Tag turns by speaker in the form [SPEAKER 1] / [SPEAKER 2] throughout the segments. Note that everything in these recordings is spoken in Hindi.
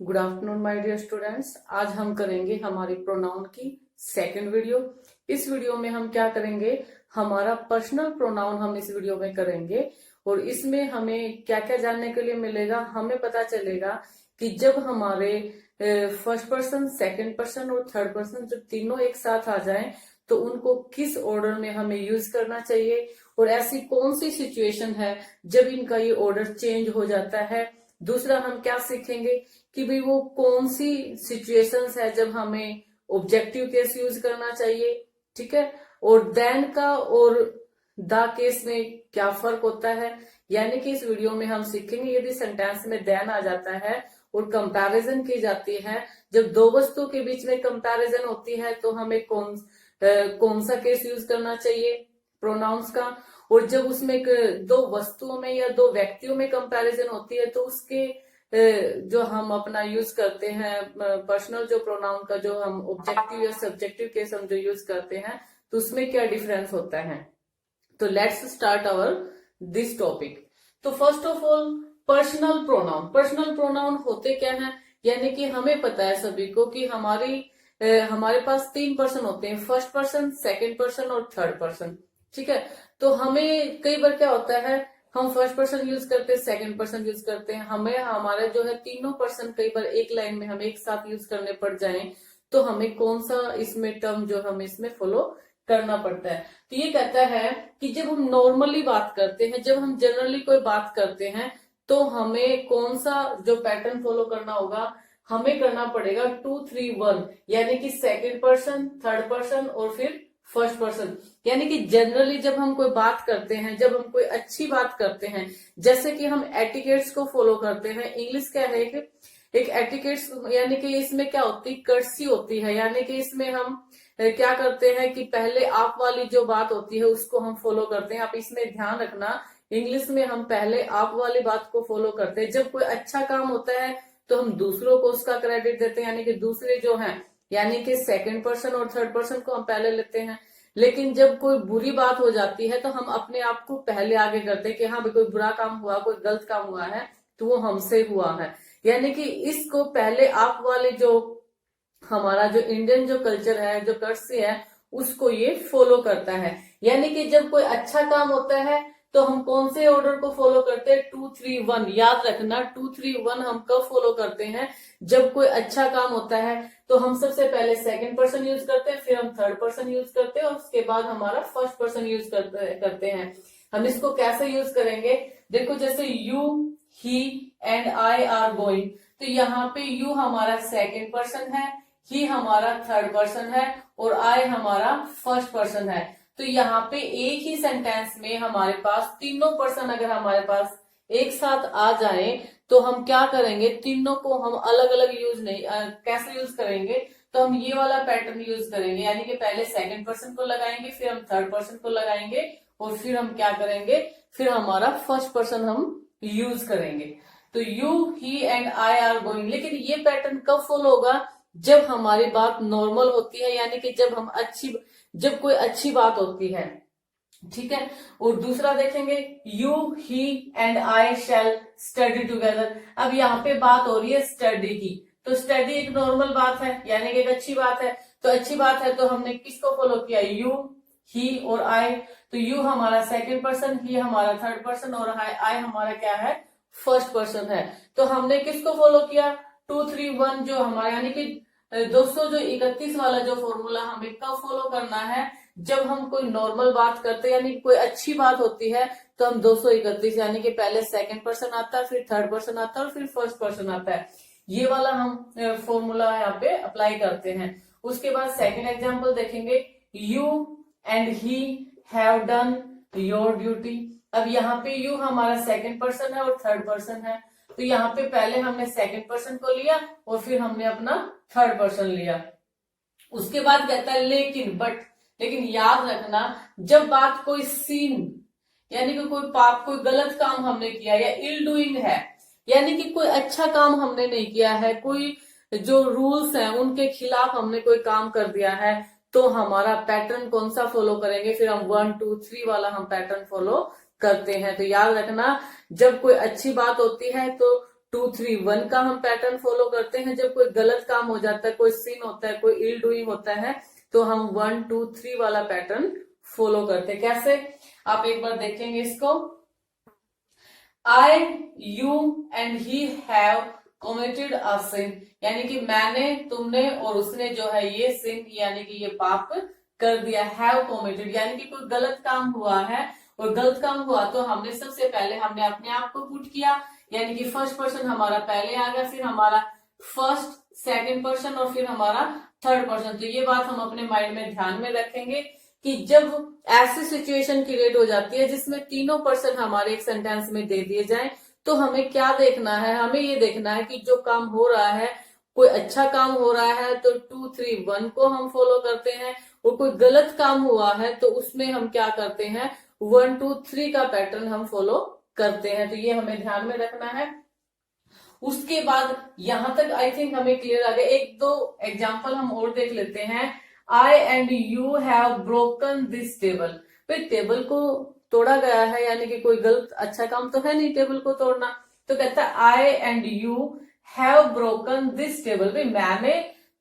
[SPEAKER 1] Good afternoon my dear students. आज हम करेंगे हमारी प्रोनाउन की सेकंड वीडियो। इस वीडियो में हम क्या करेंगे, हमारा पर्सनल प्रोनाउन हम इस वीडियो में करेंगे। और इसमें हमें क्या क्या जानने के लिए मिलेगा, हमें पता चलेगा कि जब हमारे फर्स्ट पर्सन, सेकंड पर्सन और थर्ड पर्सन जब तीनों एक साथ आ जाएं तो उनको किस ऑर्डर में हमें यूज करना चाहिए, और ऐसी कौन सी सिचुएशन है जब इनका ये ऑर्डर चेंज हो जाता है। दूसरा हम क्या सीखेंगे कि भाई वो कौन सी सिचुएशंस है जब हमें ऑब्जेक्टिव केस यूज करना चाहिए, ठीक है। और देन का और द केस में क्या फर्क होता है, यानी कि इस वीडियो में हम सीखेंगे यदि सेंटेंस में देन आ जाता है और कंपैरिजन की जाती है, जब दो वस्तुओं के बीच में कंपैरिजन होती है तो हमें कौन सा केस यूज करना चाहिए प्रोनाउंस का। और जब उसमें दो वस्तुओं में या दो व्यक्तियों में कंपैरिजन होती है तो उसके जो हम अपना यूज करते हैं पर्सनल जो प्रोनाउन का जो हम ऑब्जेक्टिव या सब्जेक्टिव केस हम जो यूज करते हैं तो उसमें क्या डिफरेंस होता है। तो let's start our this topic. तो first of all personal pronoun. Personal pronoun होते क्या है, यानी कि हमें पता है सभी को कि हमारे पास तीन पर्सन होते हैं, फर्स्ट पर्सन, सेकंड पर्सन और थर्ड पर्सन, ठीक है। तो हमें कई बार क्या होता है, हम फर्स्ट पर्सन यूज करते हैं, सेकंड पर्सन यूज करते हैं, हमें हमारे जो है तीनों पर्सन कई बार एक लाइन में हमें एक साथ यूज करने पड़ जाएं तो हमें कौन सा इसमें टर्म जो हमें इसमें फॉलो करना पड़ता है। तो ये कहता है कि जब हम नॉर्मली बात करते हैं, जब हम जनरली कोई बात करते हैं तो हमें कौन सा जो पैटर्न फॉलो करना होगा, हमें करना पड़ेगा 2-3-1, यानी कि सेकंड पर्सन, थर्ड पर्सन और फिर फर्स्ट पर्सन। यानी कि जनरली जब हम कोई बात करते हैं, जब हम कोई अच्छी बात करते हैं, जैसे कि हम एटिकेट्स को फॉलो करते हैं। इंग्लिश क्या है, एक एटिकेट्स, यानी कि इसमें क्या होती है, कर्सी होती है, यानी कि इसमें हम क्या करते हैं कि पहले आप वाली जो बात होती है उसको हम फॉलो करते हैं। आप इसमें ध्यान रखना, इंग्लिश में हम पहले आप वाली बात को फॉलो करते हैं। जब कोई अच्छा काम होता है तो हम दूसरों को उसका क्रेडिट देते हैं, यानी कि दूसरे जो हैं, यानी कि सेकंड पर्सन और थर्ड पर्सन को हम पहले लेते हैं। लेकिन जब कोई बुरी बात हो जाती है तो हम अपने आप को पहले आगे करते हैं कि हाँ भाई कोई बुरा काम हुआ, कोई गलत काम हुआ है तो वो हमसे हुआ है। यानी कि इसको पहले आप वाले जो हमारा जो इंडियन जो कल्चर है, जो कर्सी है, उसको ये फॉलो करता है। यानी कि जब कोई अच्छा काम होता है तो हम कौन से ऑर्डर को फॉलो करते हैं, 2-3-1। याद रखना 2-3-1 हम कब फॉलो करते हैं, जब कोई अच्छा काम होता है तो हम सबसे पहले सेकंड पर्सन यूज करते हैं, फिर हम थर्ड पर्सन यूज करते हैं और उसके बाद हमारा फर्स्ट पर्सन यूज करते हैं। हम इसको कैसे यूज करेंगे, देखो जैसे you, he and I R going, तो यहाँ पे यू हमारा सेकंड पर्सन है, ही हमारा थर्ड पर्सन है और आई हमारा फर्स्ट पर्सन है। तो यहाँ पे एक ही सेंटेंस में हमारे पास तीनों पर्सन अगर हमारे पास एक साथ आ जाए तो हम क्या करेंगे, तीनों को हम अलग अलग यूज नहीं कैसे यूज करेंगे, तो हम ये वाला पैटर्न यूज करेंगे। यानी कि पहले सेकंड पर्सन को लगाएंगे, फिर हम थर्ड पर्सन को लगाएंगे और फिर हम क्या करेंगे, फिर हमारा फर्स्ट पर्सन हम यूज करेंगे। तो you, he and I R going. लेकिन ये पैटर्न कब फॉलो होगा, जब हमारी बात नॉर्मल होती है, यानी कि जब कोई अच्छी बात होती है, ठीक है। और दूसरा देखेंगे, you, he and I shell study together. अब यहाँ पे बात हो रही है स्टडी की, तो स्टडी एक नॉर्मल बात है, यानी कि एक अच्छी बात है। तो अच्छी बात है तो हमने किसको फॉलो किया, यू, ही और आई। तो यू हमारा सेकंड पर्सन, ही हमारा थर्ड पर्सन और आई हमारा क्या है, फर्स्ट पर्सन है। तो हमने किसको फॉलो किया, 2-3-1 जो हमारा, यानी कि 231 वाला जो फॉर्मूला हमें कब फॉलो करना है, जब हम कोई नॉर्मल बात करते हैं, यानी कोई अच्छी बात होती है तो हम 231, यानी कि पहले सेकंड पर्सन आता है, फिर थर्ड पर्सन आता है और फिर फर्स्ट पर्सन आता है। ये वाला हम फॉर्मूला यहाँ पे अप्लाई करते हैं। उसके बाद सेकंड एग्जांपल देखेंगे, you and he have done your duty. अब यहाँ पे यू हमारा सेकंड पर्सन है और थर्ड पर्सन है, तो यहाँ पे पहले हमने सेकंड पर्सन को लिया और फिर हमने अपना थर्ड पर्सन लिया। उसके बाद कहता है लेकिन याद रखना, जब बात कोई सीन, यानी कि कोई पाप, कोई गलत काम हमने किया या इल डूइंग है, यानी कि कोई अच्छा काम हमने नहीं किया है, कोई जो रूल्स हैं उनके खिलाफ हमने कोई काम कर दिया है, तो हमारा पैटर्न कौन सा फॉलो करेंगे, फिर हम 1-2-3 वाला हम पैटर्न फॉलो करते हैं। तो याद रखना, जब कोई अच्छी बात होती है तो 2 3 1 का हम पैटर्न फॉलो करते हैं। जब कोई गलत काम हो जाता है, कोई सीन होता है, कोई इल डूइंग होता है, तो हम 1 2 3 वाला पैटर्न फॉलो करते हैं। कैसे, आप एक बार देखेंगे इसको। I, you and he have committed a sin, यानी कि मैंने, तुमने और उसने जो है ये सिन यानी कि ये पाप कर दिया। हैव कमिटेड यानी कि कोई गलत काम हुआ है, और गलत काम हुआ तो हमने सबसे पहले हमने अपने आप को पुट किया, यानी कि फर्स्ट पर्सन हमारा पहले आ गया, फिर हमारा फर्स्ट सेकंड पर्सन और फिर हमारा थर्ड पर्सन। तो ये बात हम अपने माइंड में ध्यान में रखेंगे कि जब ऐसी सिचुएशन क्रिएट हो जाती है जिसमें तीनों पर्सन हमारे एक सेंटेंस में दे दिए जाएं, तो हमें क्या देखना है, हमें ये देखना है कि जो काम हो रहा है, कोई अच्छा काम हो रहा है तो 2 3 1 को हम फॉलो करते हैं, और कोई गलत काम हुआ है तो उसमें हम क्या करते हैं, 1 2 3 का पैटर्न हम फॉलो करते हैं। तो ये हमें ध्यान में रखना है। उसके बाद यहां तक आई थिंक हमें क्लियर आ गया। एक दो एग्जाम्पल हम और देख लेते हैं। I and you have broken this table. फिर टेबल को तोड़ा गया है, यानी कि कोई गलत अच्छा काम तो है नहीं टेबल को तोड़ना। तो कहता है I and you have broken this table. भाई मैंने,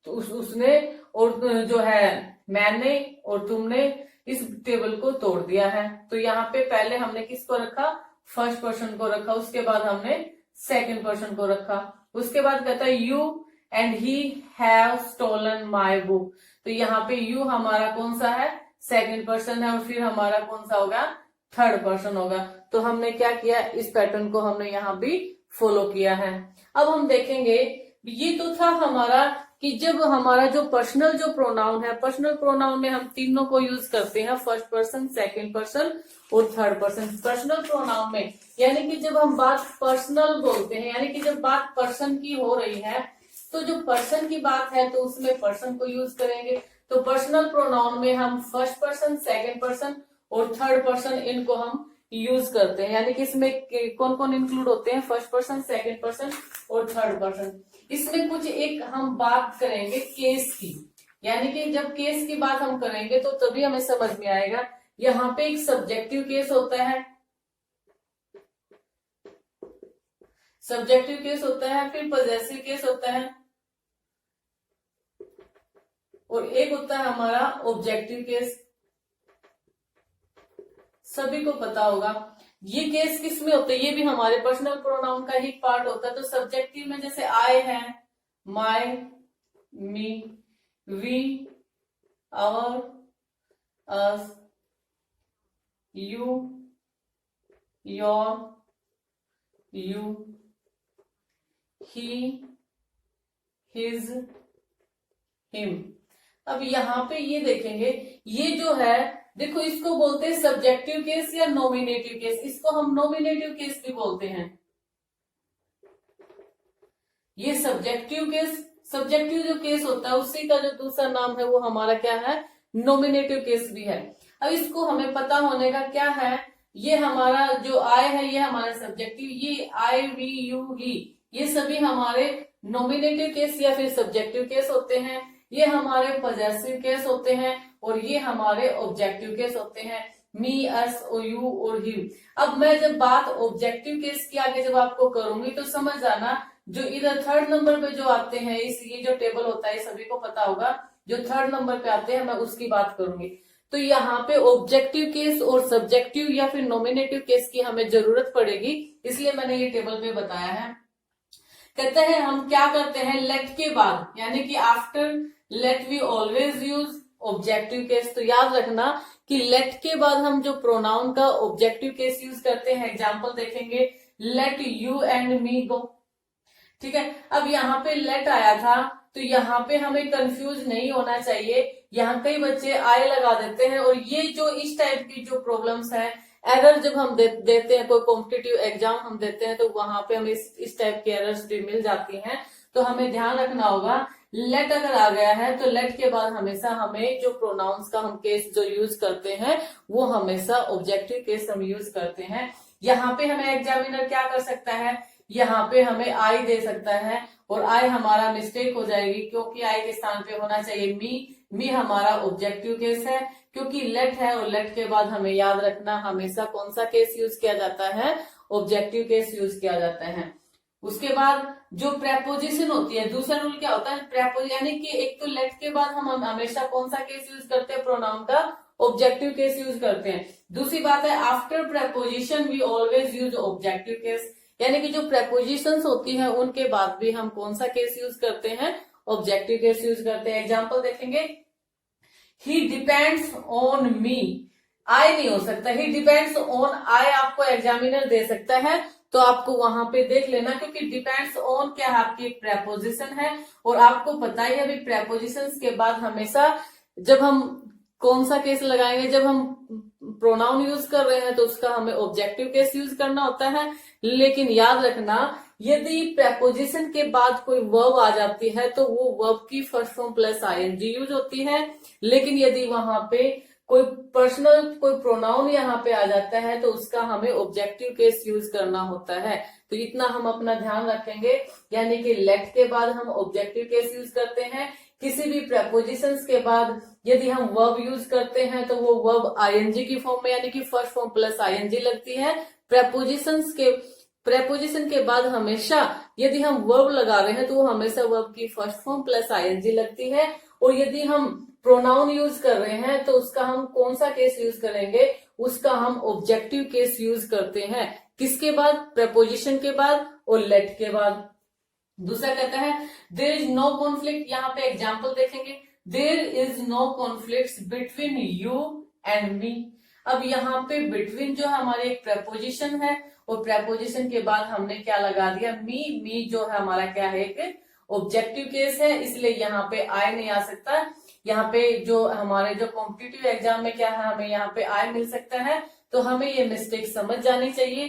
[SPEAKER 1] तो उसने और जो है मैंने और तुमने इस टेबल को तोड़ दिया है। तो यहाँ पे पहले हमने किसको रखा, फर्स्ट पर्सन को रखा, उसके बाद हमने सेकंड पर्सन को रखा। उसके बाद कहता है you and he have stolen my book. तो यहाँ पे यू हमारा कौन सा है, सेकंड पर्सन है, और फिर हमारा कौन सा होगा, थर्ड पर्सन होगा। तो हमने क्या किया, इस पैटर्न को हमने यहाँ भी फॉलो किया है। अब हम देखेंगे, ये तो था हमारा कि जब हमारा जो पर्सनल जो प्रोनाउन है, पर्सनल प्रोनाउन में हम तीनों को यूज करते हैं, फर्स्ट पर्सन, सेकंड पर्सन और थर्ड पर्सन। पर्सनल प्रोनाउन में यानी कि जब हम बात पर्सनल बोलते हैं, यानी कि जब बात पर्सन की हो रही है, तो जो पर्सन की बात है तो उसमें पर्सन को यूज करेंगे। तो पर्सनल प्रोनाउन में हम फर्स्ट पर्सन, सेकंड पर्सन और थर्ड पर्सन, इनको हम यूज करते हैं। यानी कि इसमें कौन कौन इंक्लूड होते हैं, फर्स्ट पर्सन, सेकंड पर्सन और थर्ड पर्सन। इसमें कुछ एक हम बात करेंगे केस की, यानी कि जब केस की बात हम करेंगे तो तभी हमें समझ में आएगा। यहाँ पे एक सब्जेक्टिव केस होता है, सब्जेक्टिव केस होता है, फिर पॉजेसिव केस होता है, और एक होता है हमारा ऑब्जेक्टिव केस। सभी को पता होगा ये केस किस में होते हैं, ये भी हमारे पर्सनल प्रोनाउन का ही पार्ट होता है। तो सब्जेक्टिव में जैसे आई है, my, me, we, our, us, you, your, you, he, his, him. अब यहाँ पे ये देखेंगे, ये जो है देखो, इसको बोलते हैं सब्जेक्टिव केस या नॉमिनेटिव केस। इसको हम नॉमिनेटिव केस भी बोलते हैं। ये सब्जेक्टिव केस, सब्जेक्टिव जो केस होता है उसी का जो दूसरा नाम है वो हमारा क्या है, नॉमिनेटिव केस भी है। अब इसको हमें पता होने का क्या है, ये हमारा जो आई है ये हमारा सब्जेक्टिव, ये आई, वी, यू, ही, ये सभी हमारे नॉमिनेटिव केस या फिर सब्जेक्टिव केस होते हैं। ये हमारे पॉजेसिव केस होते हैं और ये हमारे ऑब्जेक्टिव केस होते हैं, मी, अस, और यू और हिम। अब मैं जब बात ऑब्जेक्टिव केस की आगे जब आपको करूंगी तो समझ जाना, जो इधर थर्ड नंबर पे जो आते हैं, इस ये जो टेबल होता है सभी को पता होगा, जो थर्ड नंबर पे आते हैं मैं उसकी बात करूंगी। तो यहाँ पे ऑब्जेक्टिव केस और सब्जेक्टिव या फिर नॉमिनेटिव केस की हमें जरूरत पड़ेगी, इसलिए मैंने ये टेबल पे बताया है। कहते हैं हम क्या करते हैं, लेट के बाद, यानी कि after let we always use objective case. तो याद रखना कि लेट के बाद हम जो प्रोनाउन का ऑब्जेक्टिव केस यूज करते हैं। एग्जाम्पल देखेंगे, लेट यू एंड मी गो। ठीक है, अब यहाँ पे लेट आया था तो यहाँ पे हमें कंफ्यूज नहीं होना चाहिए। यहाँ कई बच्चे आई लगा देते हैं, और ये जो इस टाइप की जो प्रॉब्लम्स है, एरर जब हम देते हैं, कोई कॉम्पिटिटिव एग्जाम हम देते हैं तो वहां पे हमें इस टाइप की एरर्स भी मिल जाती हैं। तो हमें ध्यान रखना होगा, लेट अगर आ गया है तो लेट के बाद हमेशा हमें जो प्रोनाउंस का हम केस जो यूज करते हैं वो हमेशा ऑब्जेक्टिव केस हम यूज करते हैं। यहाँ पे हमें एग्जामिनर क्या कर सकता है, यहाँ पे हमें आई दे सकता है, और आई हमारा मिस्टेक हो जाएगी क्योंकि आई के स्थान पे होना चाहिए मी। मी हमारा ऑब्जेक्टिव केस है क्योंकि लेट है, और लेट के बाद हमें याद रखना हमेशा कौन सा केस यूज किया जाता है, ऑब्जेक्टिव केस यूज किया जाता है। उसके बाद जो प्रेपोजिशन होती है, दूसरा रूल क्या होता है, प्रेपोजिशन यानी कि एक तो लेट के बाद हम हमेशा कौन सा केस यूज करते हैं, प्रोनाउन का ऑब्जेक्टिव केस यूज करते हैं। दूसरी बात है after preposition we always use objective case, यानी कि जो प्रेपोजिशंस होती है उनके बाद भी हम कौन सा केस यूज करते हैं, ऑब्जेक्टिव केस यूज करते हैं। एग्जाम्पल देखेंगे, ही डिपेंड्स ऑन मी, आई नहीं हो सकता, ही डिपेंड्स ऑन आई आपको एग्जामिनर दे सकता है, तो आपको वहां पे देख लेना, क्योंकि डिपेंड्स ऑन क्या है, आपकी एक प्रेपोजिशन है, और आपको पता ही है अभी प्रेपोजिशंस के बाद हमेशा जब हम कौन सा केस लगाएंगे, जब हम प्रोनाउन यूज कर रहे हैं तो उसका हमें ऑब्जेक्टिव केस यूज करना होता है। लेकिन याद रखना, यदि प्रेपोजिशन के बाद कोई वर्ब आ जाती है तो वो वर्ब की first form plus ING use होती है। लेकिन यदि वहां पे कोई पर्सनल कोई प्रोनाउन यहाँ पे आ जाता है तो उसका हमें ऑब्जेक्टिव केस यूज करना होता है। तो इतना हम अपना ध्यान रखेंगे, यानी कि लेट के बाद हम ऑब्जेक्टिव केस यूज करते हैं। किसी भी प्रेपोजिशंस के बाद यदि हम वर्ब यूज करते हैं तो वो वर्ब आईएनजी की फॉर्म में, यानी कि फर्स्ट फॉर्म प्लस आईएनजी लगती है। प्रेपोजिशन के बाद हमेशा यदि हम वर्ब लगा रहे हैं तो वो हमेशा वर्ब की फर्स्ट फॉर्म प्लस आईएनजी लगती है। और यदि हम प्रोनाउन यूज कर रहे हैं तो उसका हम कौन सा केस यूज करेंगे, उसका हम ऑब्जेक्टिव केस यूज करते हैं। किसके बाद, प्रेपोजिशन के बाद और लेट के बाद। दूसरा कहता है देयर इज नो कॉन्फ्लिक्ट, यहाँ पे एग्जाम्पल देखेंगे, there is no conflict between you and me. अब यहाँ पे बिटवीन जो है हमारी एक प्रेपोजिशन है, और प्रेपोजिशन के बाद हमने क्या लगा दिया, मी। मी जो है हमारा क्या है, एक ऑब्जेक्टिव केस है, इसलिए यहाँ पे आई नहीं आ सकता। यहाँ पे जो हमारे जो कॉम्पिटिटिव एग्जाम में क्या है, हमें यहाँ पे आई मिल सकता है, तो हमें ये मिस्टेक समझ जानी चाहिए,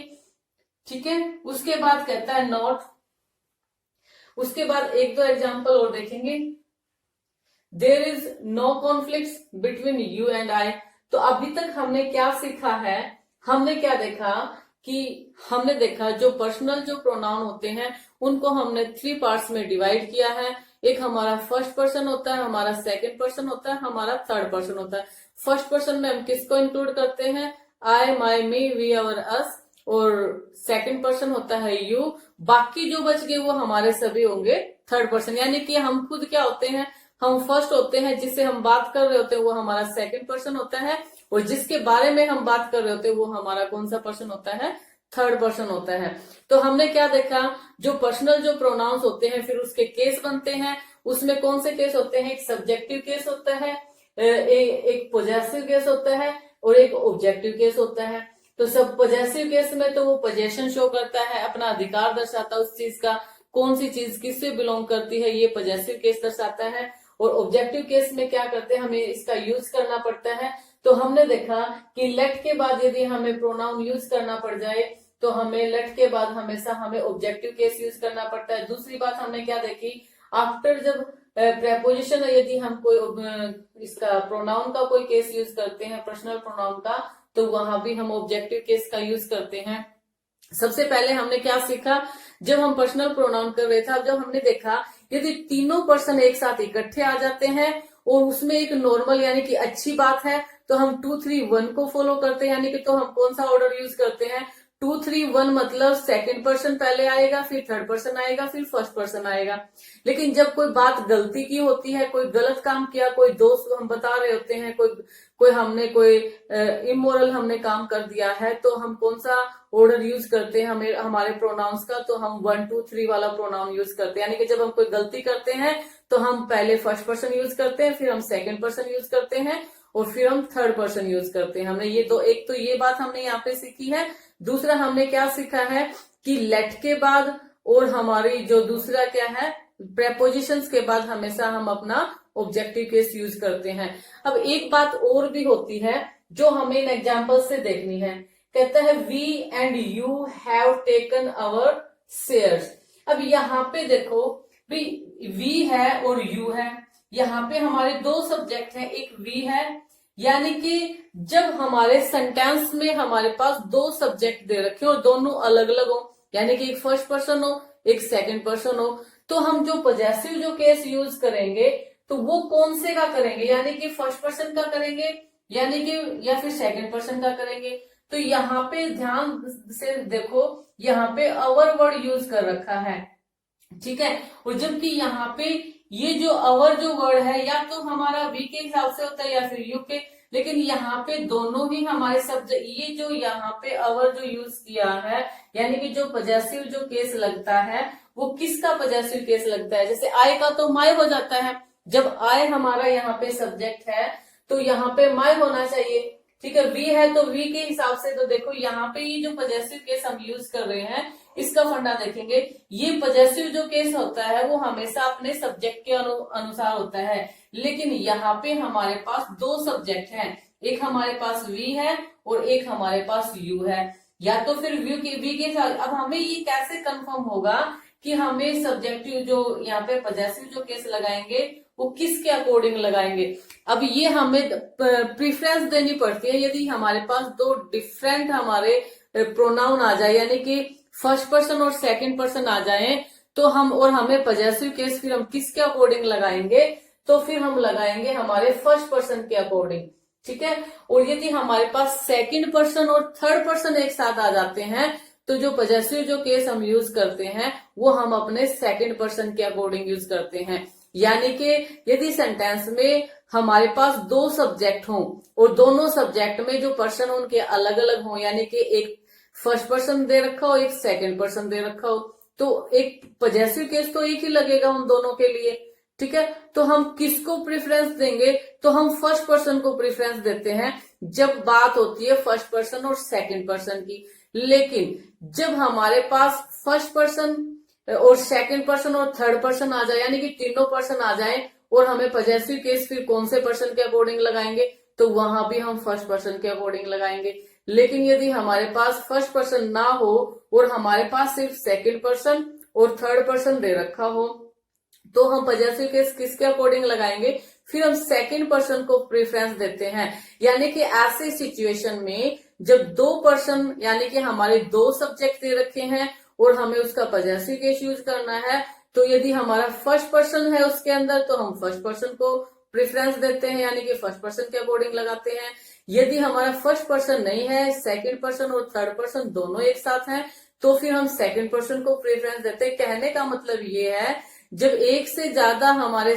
[SPEAKER 1] ठीक है। उसके बाद कहता है नॉट, उसके बाद एक दो एग्जाम्पल और देखेंगे, there is no conflict between you and I. तो अभी तक हमने क्या सीखा है, हमने क्या देखा कि हमने देखा जो पर्सनल जो प्रोनाउन होते हैं उनको हमने 3 पार्ट्स में डिवाइड किया है। एक हमारा फर्स्ट पर्सन होता है, हमारा सेकंड पर्सन होता है, हमारा थर्ड पर्सन होता है। फर्स्ट पर्सन में हम किसको इंक्लूड करते हैं, आई, माई, मी, वी, अवर, अस, और सेकंड पर्सन होता है यू। बाकी जो बच गए वो हमारे सभी होंगे थर्ड पर्सन, यानी कि हम खुद क्या होते हैं, हम फर्स्ट होते हैं, जिससे हम बात कर रहे होते हैं वो हमारा सेकंड पर्सन होता है, और जिसके बारे में हम बात कर रहे होते हैं वो हमारा कौन सा पर्सन होता है, थर्ड पर्सन होता है। तो हमने क्या देखा, जो पर्सनल जो प्रोनाउंस होते हैं फिर उसके केस बनते हैं। उसमें कौन से केस होते हैं, एक सब्जेक्टिव केस होता है, एक पोजेसिव केस होता है, और एक ऑब्जेक्टिव केस होता है। तो सब पॉजेसिव केस में तो वो पोजेशन शो करता है, अपना अधिकार दर्शाता है उस चीज का, कौन सी चीज किससे बिलोंग करती है, ये पॉजेसिव केस दर्शाता है। और ऑब्जेक्टिव केस में क्या करते हैं, हमें इसका यूज करना पड़ता है। तो हमने देखा कि लेट के बाद यदि हमें प्रोनाउन यूज करना पड़ जाए तो हमें लेट के बाद हमेशा हमें ऑब्जेक्टिव केस यूज करना पड़ता है। दूसरी बात हमने क्या देखी, आफ्टर जब प्रेपोजिशन यदि हम कोई इसका प्रोनाउन का कोई केस यूज करते हैं, पर्सनल प्रोनाउन का, तो वहां भी हम ऑब्जेक्टिव केस का यूज करते हैं। सबसे पहले हमने क्या सीखा, जब हम पर्सनल प्रोनाउन कर रहे थे, जब हमने देखा यदि तीनों पर्सन एक साथ इकट्ठे आ जाते हैं और उसमें एक नॉर्मल यानी कि अच्छी बात है, तो हम 2, 3, 1 को फॉलो करते हैं। यानी कि तो हम कौन सा ऑर्डर यूज करते हैं, 2, 3, 1, मतलब सेकंड पर्सन पहले आएगा, फिर थर्ड पर्सन आएगा, फिर फर्स्ट पर्सन आएगा। लेकिन जब कोई बात गलती की होती है, कोई गलत काम किया, कोई दोस्त हम बता रहे होते हैं, कोई हमने कोई इमोरल हमने काम कर दिया है, तो हम कौन सा ऑर्डर यूज करते हैं हमारे प्रोनाउंस का, तो हम 1, 2, 3 वाला प्रोनाउन यूज करते हैं। यानी कि जब हम कोई गलती करते हैं तो हम पहले फर्स्ट पर्सन यूज करते हैं, फिर हम सेकंड पर्सन यूज करते हैं, और फिर हम थर्ड पर्सन यूज करते हैं। हमने ये तो एक तो ये बात हमने यहाँ पे सीखी है। दूसरा हमने क्या सीखा है कि लेट के बाद और हमारी जो दूसरा क्या है, प्रेपोजिशंस के बाद हमेशा हम अपना ऑब्जेक्टिव केस यूज करते हैं। अब एक बात और भी होती है जो हमें इन एग्जाम्पल से देखनी है। कहता है we and you have taken our shares. अब यहाँ पे देखो वी है और यू है, यहाँ पे हमारे 2 सब्जेक्ट हैं, एक वी है, यानी कि जब हमारे सेंटेंस में हमारे पास 2 सब्जेक्ट दे रखे हो और दोनों अलग अलग हो, यानी कि एक फर्स्ट पर्सन हो एक सेकंड पर्सन हो, तो हम जो पॉजेसिव जो केस यूज करेंगे तो वो कौन से का करेंगे, यानी कि फर्स्ट पर्सन का करेंगे, यानी कि या फिर सेकंड पर्सन का करेंगे। तो यहाँ पे ध्यान से देखो, यहाँ पे अवर वर्ड यूज कर रखा है, ठीक है। और जबकि यहाँ पे ये जो अवर जो वर्ड है या तो हमारा वी के हिसाब से होता है या फिर यू के, लेकिन यहाँ पे दोनों ही हमारे सब्जेक्ट, ये जो यहाँ पे अवर जो यूज किया है यानी कि जो पजेसिव जो केस लगता है वो किसका पजेसिव केस लगता है, जैसे आई का तो माई हो जाता है। जब आई हमारा यहाँ पे सब्जेक्ट है तो यहाँ पे माई होना चाहिए, ठीक है। वी है तो वी के हिसाब से, तो देखो यहाँ पे ये जो पजेसिव केस हम यूज कर रहे हैं इसका फंडा देखेंगे। ये पजेसिव जो केस होता है वो हमेशा अपने सब्जेक्ट के अनुसार होता है, लेकिन यहाँ पे हमारे पास दो सब्जेक्ट हैं, एक हमारे पास वी है और एक हमारे पास यू है, या तो फिर वी के साथ। अब हमें ये कैसे कंफर्म होगा कि हमें सब्जेक्टिव जो यहाँ पे पजेसिव जो केस लगाएंगे वो किसके अकॉर्डिंग लगाएंगे। अब ये हमें प्रीफरेंस देनी पड़ती है यदि हमारे पास दो डिफरेंट हमारे प्रोनाउन आ जाए, यानी कि फर्स्ट पर्सन और सेकंड पर्सन आ जाए, तो हम और हमें पजेसिव केस फिर हम किसके अकॉर्डिंग लगाएंगे, तो फिर हम लगाएंगे हमारे फर्स्ट पर्सन के अकॉर्डिंग, ठीक है। और यदि हमारे पास सेकंड पर्सन और थर्ड पर्सन एक साथ आ जाते हैं तो जो पजेसिव जो केस हम यूज करते हैं वो हम अपने सेकंड पर्सन के अकॉर्डिंग यूज करते हैं। यानी कि यदि सेंटेंस में हमारे पास दो सब्जेक्ट हों और दोनों सब्जेक्ट में जो पर्सन उनके अलग अलग हों, यानी कि एक फर्स्ट पर्सन दे रखा हो एक सेकंड पर्सन दे रखा हो, तो एक पजेसिव केस तो एक ही लगेगा उन दोनों के लिए, ठीक है। तो हम किसको प्रेफरेंस देंगे, तो हम फर्स्ट पर्सन को प्रेफरेंस देते हैं जब बात होती है फर्स्ट पर्सन और सेकंड पर्सन की। लेकिन जब हमारे पास फर्स्ट पर्सन और सेकंड पर्सन और थर्ड पर्सन आ जाए, यानी कि तीनों पर्सन आ जाए, और हमें पजेसिव केस फिर कौन से पर्सन के अकॉर्डिंग लगाएंगे, तो वहां भी हम फर्स्ट पर्सन के अकॉर्डिंग लगाएंगे। लेकिन यदि हमारे पास फर्स्ट पर्सन ना हो और हमारे पास सिर्फ सेकंड पर्सन और थर्ड पर्सन दे रखा हो, तो हम पजेसिव केस किसके अकॉर्डिंग लगाएंगे, फिर हम सेकंड पर्सन को प्रेफरेंस देते हैं। यानी कि ऐसे सिचुएशन में जब दो पर्सन यानी कि हमारे दो सब्जेक्ट दे रखे हैं और हमें उसका पजेसिव केस यूज करना है, तो यदि हमारा फर्स्ट पर्सन है उसके अंदर तो हम फर्स्ट पर्सन को प्रेफरेंस देते हैं, यानी कि फर्स्ट पर्सन के अकॉर्डिंग लगाते हैं। यदि हमारा फर्स्ट पर्सन नहीं है, सेकंड पर्सन और थर्ड पर्सन दोनों एक साथ हैं, तो फिर हम सेकंड पर्सन को प्रेफरेंस देते हैं। कहने का मतलब ये है जब एक से ज्यादा हमारे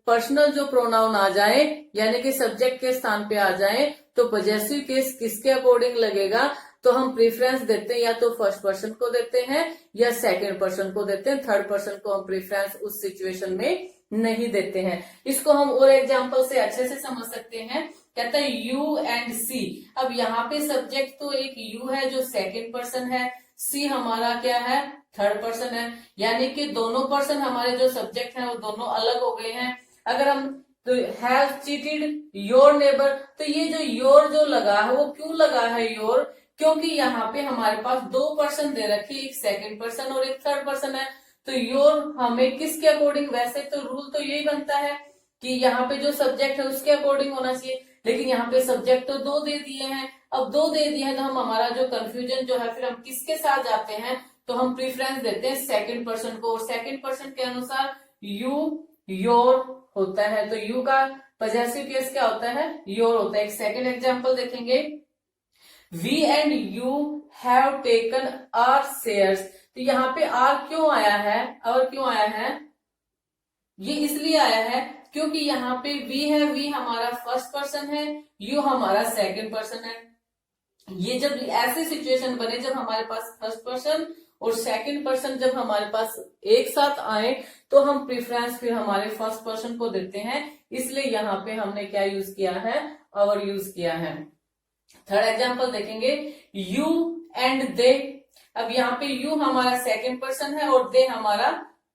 [SPEAKER 1] पर्सनल जो प्रोनाउन आ जाए यानी कि सब्जेक्ट के स्थान पे आ जाए, तो पजेसिव केस किसके अकॉर्डिंग लगेगा, तो हम प्रेफरेंस देते हैं या तो फर्स्ट पर्सन को देते हैं या सेकंड पर्सन को देते हैं, थर्ड पर्सन को हम प्रेफरेंस उस सिचुएशन में नहीं देते हैं। इसको हम और एग्जांपल से अच्छे से समझ सकते हैं। कहता है यू एंड सी। अब यहाँ पे सब्जेक्ट तो एक यू है जो सेकंड पर्सन है, सी हमारा क्या है, थर्ड पर्सन है, यानी कि दोनों पर्सन हमारे जो सब्जेक्ट हैं वो दोनों अलग हो गए हैं। अगर हम तो हैव चीटेड योर नेबर, तो ये जो योर जो लगा है वो क्यों लगा है योर, क्योंकि यहाँ पे हमारे पास दो पर्सन दे रखे, एक सेकंड पर्सन और एक थर्ड पर्सन है। तो योर हमें किसके अकॉर्डिंग, वैसे तो रूल तो यही बनता है कि यहाँ पे जो सब्जेक्ट है उसके अकॉर्डिंग होना चाहिए, लेकिन यहाँ पे सब्जेक्ट तो दो दे दिए हैं। अब दो दे दिए हैं तो हम हमारा जो कंफ्यूजन जो है फिर हम किसके साथ जाते हैं, तो हम प्रेफरेंस देते हैं सेकंड पर्सन को, और सेकंड पर्सन के अनुसार यू योर होता है। तो यू का पजेसिव केस क्या होता है, योर होता है। एक सेकंड एग्जांपल देखेंगे, we and you have taken our shares. तो यहाँ पे आर क्यों आया है, और क्यों आया है, ये इसलिए आया है क्योंकि यहाँ पे वी है, वी हमारा फर्स्ट पर्सन है, यू हमारा सेकंड पर्सन है। ये जब ऐसे सिचुएशन बने जब हमारे पास फर्स्ट पर्सन और सेकंड पर्सन जब हमारे पास एक साथ आए, तो हम प्रेफरेंस फिर हमारे फर्स्ट पर्सन को देते हैं। इसलिए यहाँ पे हमने क्या यूज किया है, अवर यूज किया है। थर्ड एग्जांपल देखेंगे, यू एंड दे। अब यहाँ पे यू हमारा सेकंड पर्सन है और दे हमारा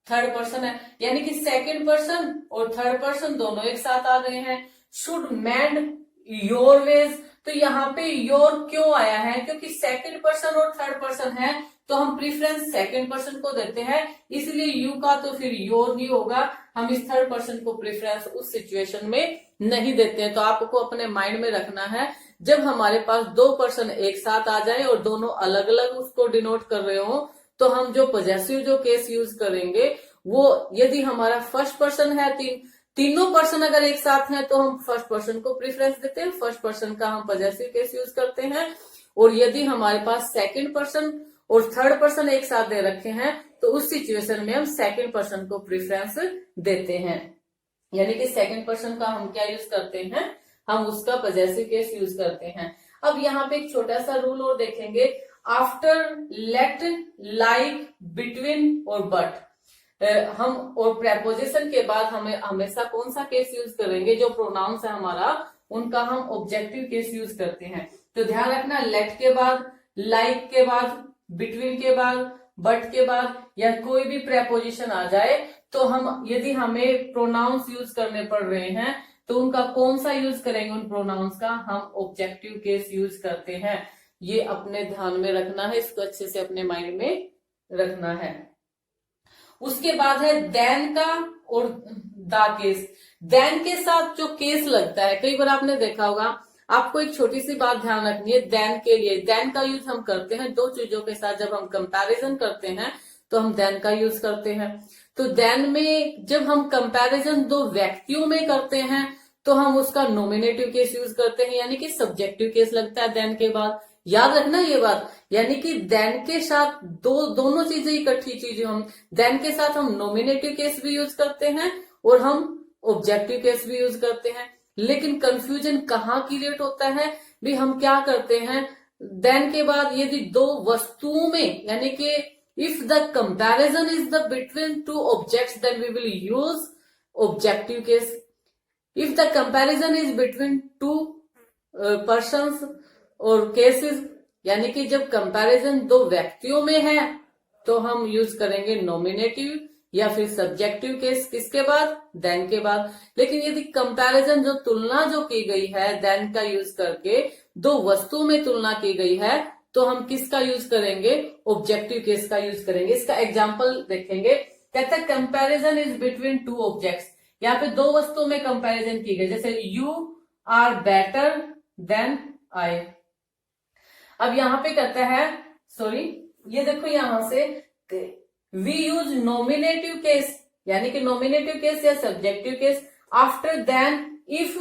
[SPEAKER 1] थर्ड पर्सन है, यानी कि सेकंड पर्सन और थर्ड पर्सन दोनों एक साथ आ गए हैं। Should mend your ways. तो यहाँ पे योर क्यों आया है, क्योंकि सेकंड पर्सन और थर्ड पर्सन है, तो हम प्रेफरेंस सेकंड पर्सन को देते हैं, इसलिए यू का तो फिर योर ही होगा। हम इस थर्ड पर्सन को प्रेफरेंस उस सिचुएशन में नहीं देते हैं। तो आपको अपने माइंड में रखना है, जब हमारे पास दो पर्सन एक साथ आ जाए और दोनों अलग अलग उसको डिनोट कर रहे हो, तो हम जो पजेसिव जो केस यूज करेंगे वो, यदि हमारा फर्स्ट पर्सन है, तीनों पर्सन अगर एक साथ हैं, तो हम फर्स्ट पर्सन को प्रेफरेंस देते हैं, फर्स्ट पर्सन का हम पजेसिव केस यूज करते हैं। और यदि हमारे पास सेकंड पर्सन और थर्ड पर्सन एक साथ दे रखे हैं, तो उस सिचुएशन में हम सेकंड पर्सन को प्रेफरेंस देते हैं। यानी कि सेकंड पर्सन का हम क्या यूज करते हैं, हम उसका पजेसिव केस यूज करते हैं। अब यहाँ पे एक छोटा सा रूल और देखेंगे, आफ्टर, लेट, लाइक, बिटवीन और बट, हम और प्रेपोजिशन के बाद हमें हमेशा कौन सा केस यूज करेंगे, जो प्रोनाउंस है हमारा उनका हम ऑब्जेक्टिव केस यूज करते हैं। तो ध्यान रखना, लेट के बाद, लाइक के बाद, बिटवीन के बाद, बट के बाद या कोई भी प्रेपोजिशन आ जाए तो हम यदि हमें प्रोनाउंस यूज करने पड़ रहे हैं तो उनका कौन सा यूज करेंगे, उन प्रोनाउंस का हम ऑब्जेक्टिव केस यूज करते हैं। ये अपने ध्यान में रखना है, इसको अच्छे से अपने माइंड में रखना है। उसके बाद है देन का और द केस। देन के साथ जो केस लगता है, कई बार आपने देखा होगा, आपको एक छोटी सी बात ध्यान रखनी है, देन के लिए देन का यूज हम करते हैं दो चीजों के साथ। जब हम कंपैरिजन करते हैं तो हम देन का यूज करते हैं। तो देन में जब हम कंपैरिजन दो व्यक्तियों में करते हैं तो हम उसका नॉमिनेटिव केस यूज करते हैं, यानी कि सब्जेक्टिव केस लगता है देन के बाद। याद रखना ये बात, यानी कि देन के साथ दोनों चीजें इकट्ठी चीजें, हम देन के साथ हम नॉमिनेटिव केस भी यूज करते हैं और हम ऑब्जेक्टिव केस भी यूज करते हैं। लेकिन कंफ्यूजन कहाँ क्रिएट होता है भी, हम क्या करते हैं देन के बाद यदि दो वस्तुओं में, यानी कि if the comparison is the between two objects then we will use objective case. If the comparison is between two persons और केसेस, यानी कि जब कंपैरिजन दो व्यक्तियों में है तो हम यूज करेंगे नॉमिनेटिव या फिर सब्जेक्टिव केस, किसके बाद, देन के बाद। लेकिन यदि कंपैरिजन जो तुलना जो की गई है देन का यूज करके दो वस्तुओं में तुलना की गई है तो हम किसका यूज करेंगे, ऑब्जेक्टिव केस का यूज करेंगे। इसका एग्जाम्पल देखेंगे, कहता है comparison is between two objects. यहाँ पे दो वस्तुओं में कंपैरिजन की गई, जैसे you are better than I. अब यहाँ पे कहता है, सॉरी ये देखो यहां से वी यूज नॉमिनेटिव केस, यानी कि नॉमिनेटिव केस या subjective case after than if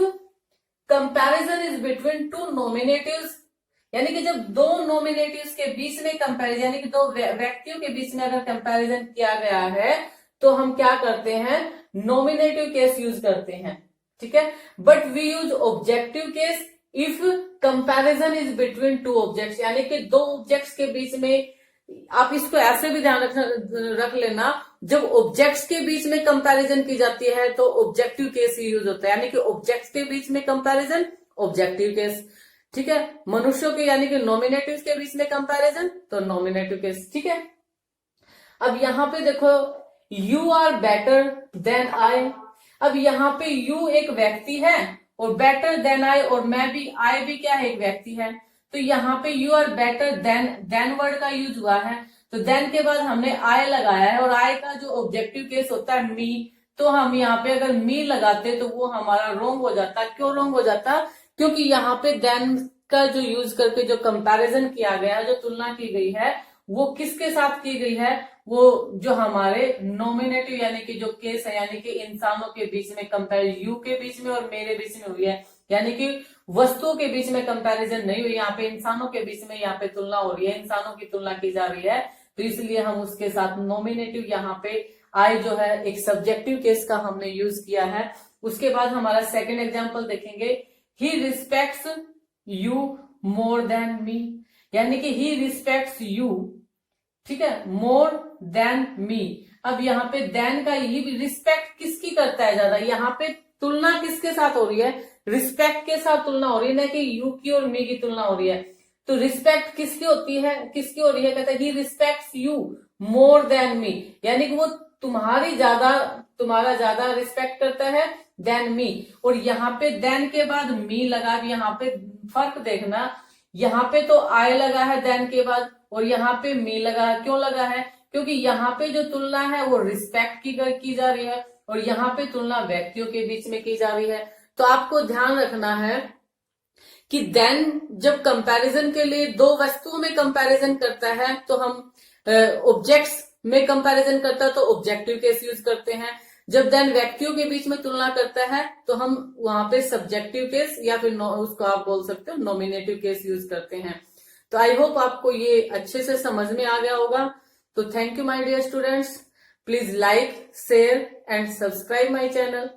[SPEAKER 1] comparison is between two nominatives. यानी कि जब दो नॉमिनेटिव्स के बीच में कंपैरिजन, यानी कि दो व्यक्तियों के बीच में अगर कंपैरिजन किया गया है तो हम क्या करते हैं, नॉमिनेटिव केस यूज करते हैं, ठीक है। But we use objective case if comparison is between two objects, यानी कि दो ऑब्जेक्ट्स के बीच में, आप इसको ऐसे भी ध्यान रख लेना, जब ऑब्जेक्ट्स के बीच में कंपैरिजन की जाती है तो ऑब्जेक्टिव केस ही यूज होता है, यानी कि ऑब्जेक्ट्स के बीच में कंपैरिजन ऑब्जेक्टिव केस, ठीक है। मनुष्यों के यानी कि नॉमिनेटिव्स के बीच में कंपैरिजन तो नॉमिनेटिव केस, ठीक है। अब यहाँ पे देखो you are better than I. अब यहाँ पे यू एक व्यक्ति है और बेटर देन आई, और मैं भी, आई भी क्या है, एक व्यक्ति है। तो यहाँ पे you are better than word का यूज हुआ है, तो देन के बाद हमने आई लगाया है और आई का जो ऑब्जेक्टिव केस होता है मी, तो हम यहाँ पे अगर मी लगाते तो वो हमारा रॉन्ग हो जाता। क्यों रॉन्ग हो जाता, क्योंकि यहाँ पे देन का जो यूज करके जो कंपैरिजन किया गया, जो तुलना की गई है वो किसके साथ की गई है, वो जो हमारे नॉमिनेटिव यानी कि जो केस है, यानी कि इंसानों के बीच में कंपेयर, यू के बीच में और मेरे बीच में हुई है, यानी कि वस्तुओं के बीच में कंपैरिजन नहीं हुई, यहाँ पे इंसानों के बीच में यहाँ पे तुलना हो रही है, इंसानों की तुलना की जा रही है, तो इसलिए हम उसके साथ नॉमिनेटिव यहाँ पे आई जो है एक सब्जेक्टिव केस का हमने यूज किया है। उसके बाद हमारा सेकेंड एग्जाम्पल देखेंगे, he respects you more than me, यानी कि ही रिस्पेक्ट्स यू, ठीक है, मोर देन मी। अब यहाँ पे देन का ही रिस्पेक्ट किसकी करता है ज्यादा, यहाँ पे तुलना किसके साथ हो रही है, रिस्पेक्ट के साथ तुलना हो रही है, ना कि यू की और मी की तुलना हो रही है। तो रिस्पेक्ट किसकी होती है, किसकी हो रही है, कहता है he respects you more than me, यानी कि वो तुम्हारा ज्यादा रिस्पेक्ट करता है देन मी। और यहाँ पे देन के बाद मी लगा, यहाँ पे फर्क देखना, यहाँ पे तो आई लगा है देन के बाद और यहाँ पे मी लगा है। क्यों लगा है, क्योंकि यहाँ पे जो तुलना है वो रिस्पेक्ट की जा रही है और यहाँ पे तुलना व्यक्तियों के बीच में की जा रही है। तो आपको ध्यान रखना है कि देन जब कंपैरिजन के लिए दो वस्तुओं में कंपैरिजन करता है तो हम ऑब्जेक्ट्स में कंपैरिजन करता है तो ऑब्जेक्टिव केस यूज करते हैं। जब देन व्यक्तियों के बीच में तुलना करता है तो हम वहां पे सब्जेक्टिव केस या फिर उसको आप बोल सकते हो नॉमिनेटिव केस यूज करते हैं। तो आई होप आपको ये अच्छे से समझ में आ गया होगा। तो thank you my dear students, please like, share and subscribe my channel.